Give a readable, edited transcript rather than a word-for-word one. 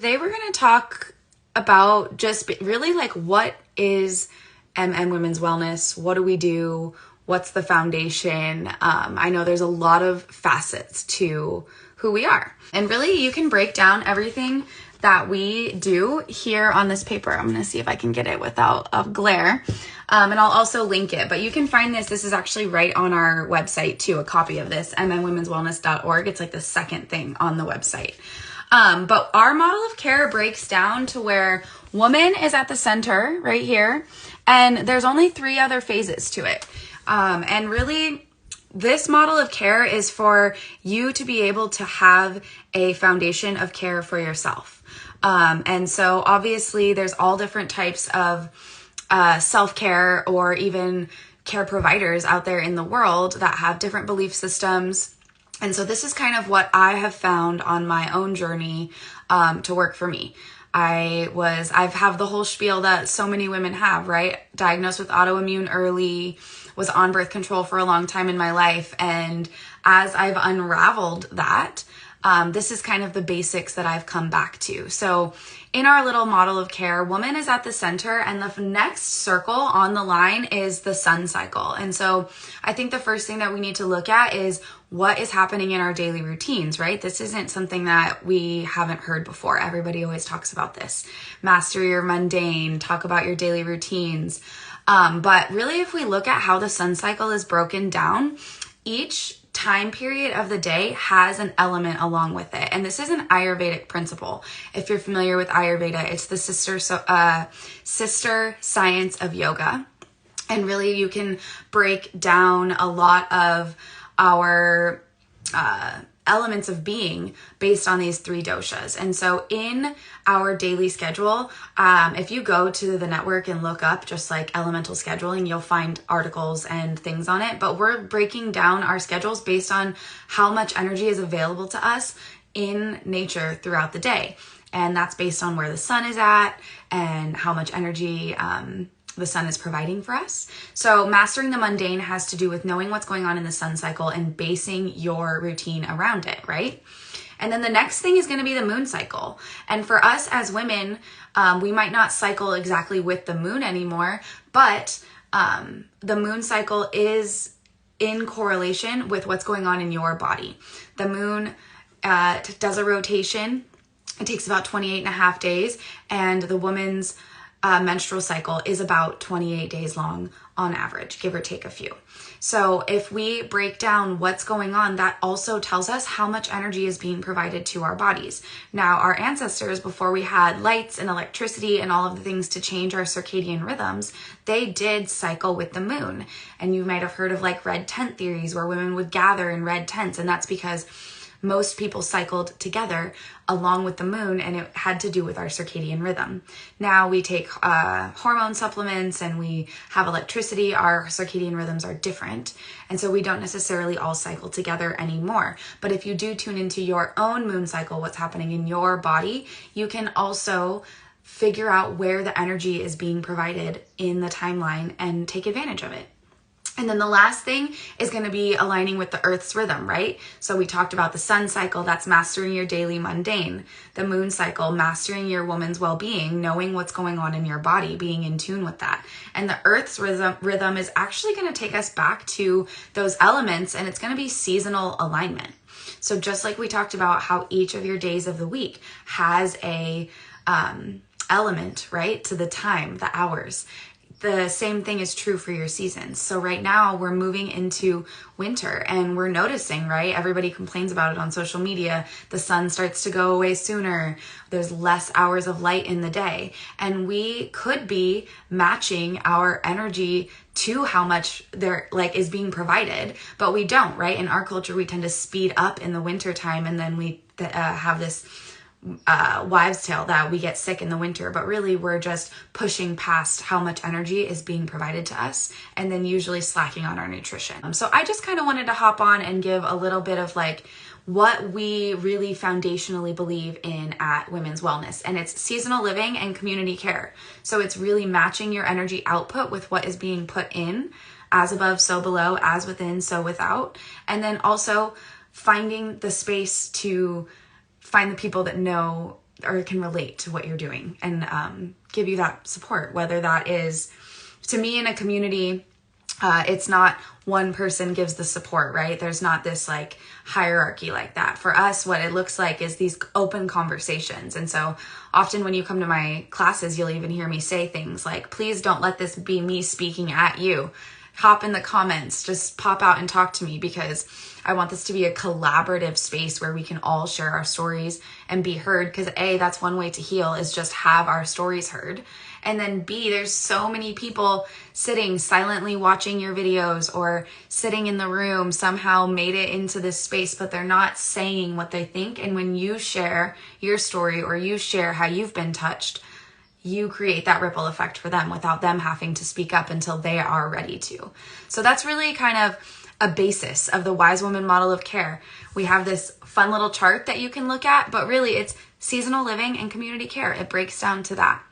Today we're going to talk about just really like what is Women's Wellness? What do we do? What's the foundation? I know there's a lot of facets to who we are. And really you can break down everything that we do here on this paper. I'm going to see if I can get it without a glare. And I'll also link it, but you can find this. This is actually right on our website too, a copy of this, mnwomenswellness.org. It's like the second thing on the website. But our model of care breaks down to where woman is at the center right here, and there's only 3 other phases to it. And really, this model of care is for you to be able to have a foundation of care for yourself. And so obviously there's all different types of self-care or even care providers out there in the world that have different belief systems. And so this is kind of what I have found on my own journey to work for me. I've have the whole spiel that so many women have, right? Diagnosed with autoimmune early, was on birth control for a long time in my life. And as I've unraveled that, this is kind of the basics that I've come back to. So in our little model of care, woman is at the center, and the next circle on the line is the sun cycle. And so I think the first thing that we need to look at is what is happening in our daily routines, right? This isn't something that we haven't heard before. Everybody always talks about this. Master your mundane, talk about your daily routines. But really, if we look at how the sun cycle is broken down, each time period of the day has an element along with it. And this is an Ayurvedic principle. If you're familiar with Ayurveda, it's the sister science of yoga. And really you can break down a lot of our elements of being based on these 3 doshas. And so in our daily schedule, if you go to the network and look up just like elemental scheduling, you'll find articles and things on it. But we're breaking down our schedules based on how much energy is available to us in nature throughout the day. And that's based on where the sun is at and how much energy the sun is providing for us. So mastering the mundane has to do with knowing what's going on in the sun cycle and basing your routine around it, right? And then the next thing is going to be the moon cycle. And for us as women, we might not cycle exactly with the moon anymore, but the moon cycle is in correlation with what's going on in your body. The moon does a rotation. It takes about 28 and a half days, and the woman's menstrual cycle is about 28 days long on average, give or take a few. So if we break down what's going on, that also tells us how much energy is being provided to our bodies. Now, our ancestors, before we had lights and electricity and all of the things to change our circadian rhythms, they did cycle with the moon. And you might have heard of like red tent theories where women would gather in red tents, and that's because most people cycled together along with the moon, and it had to do with our circadian rhythm. Now we take hormone supplements and we have electricity. Our circadian rhythms are different, and so we don't necessarily all cycle together anymore. But if you do tune into your own moon cycle, what's happening in your body, you can also figure out where the energy is being provided in the timeline and take advantage of it. And then the last thing is going to be aligning with the Earth's rhythm, right? So we talked about the sun cycle, that's mastering your daily mundane. The moon cycle, mastering your woman's well-being, knowing what's going on in your body, being in tune with that. And the Earth's rhythm is actually going to take us back to those elements, and it's going to be seasonal alignment. So just like we talked about how each of your days of the week has a element, right, to the time, the hours. The same thing is true for your seasons. So right now we're moving into winter, and we're noticing, right? Everybody complains about it on social media. The sun starts to go away sooner. There's less hours of light in the day. And we could be matching our energy to how much there is being provided, but we don't, right? In our culture, we tend to speed up in the winter time, and then we have this wives' tale that we get sick in the winter, but really we're just pushing past how much energy is being provided to us and then usually slacking on our nutrition. So I just kind of wanted to hop on and give a little bit of like what we really foundationally believe in at Women's Wellness, and it's seasonal living and community care. So it's really matching your energy output with what is being put in, as above, so below, as within, so without, and then also finding the space to find the people that know or can relate to what you're doing and give you that support. Whether that is, to me in a community, it's not one person gives the support, right? There's not this like hierarchy like that. For us, what it looks like is these open conversations. And so often when you come to my classes, you'll even hear me say things like, please don't let this be me speaking at you. Hop in the comments, just pop out and talk to me, because I want this to be a collaborative space where we can all share our stories and be heard. Because A, that's one way to heal, is just have our stories heard. And then B, there's so many people sitting silently watching your videos or sitting in the room, somehow made it into this space, but they're not saying what they think. And when you share your story or you share how you've been touched, you create that ripple effect for them without them having to speak up until they are ready to. So that's really kind of a basis of the Wise Woman model of care. We have this fun little chart that you can look at, but really it's seasonal living and community care. It breaks down to that.